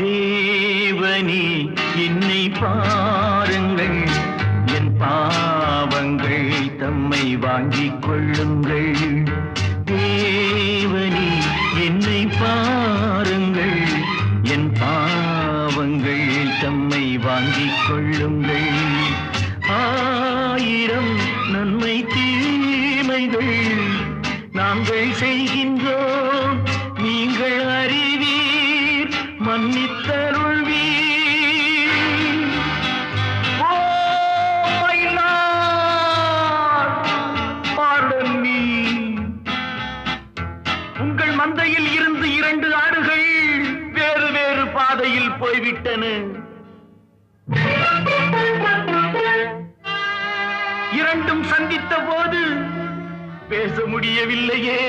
தேவனே என்னை பாருங்கள், என் பாவங்கள் தம்மை வாங்கிக் கொள்ளுங்கள். தேவனே என்னை பாருங்கள், என் பாவங்கள் தம்மை வாங்கிக் கொள்ளுங்கள். ஆயிரம் நன்மை தீமைகள் நாங்கள் செய்கின்றோம், நீங்கள் அறிவீர், மன்னித்தருள்வீர். Oh my Lord, pardon me. உங்கள் மந்தையில் இருந்து 2 ஆடுகள் வேறு வேறு பாதையில் போய்விட்டன. இரண்டும் சந்தித்த போது பேச முடியவில்லையே.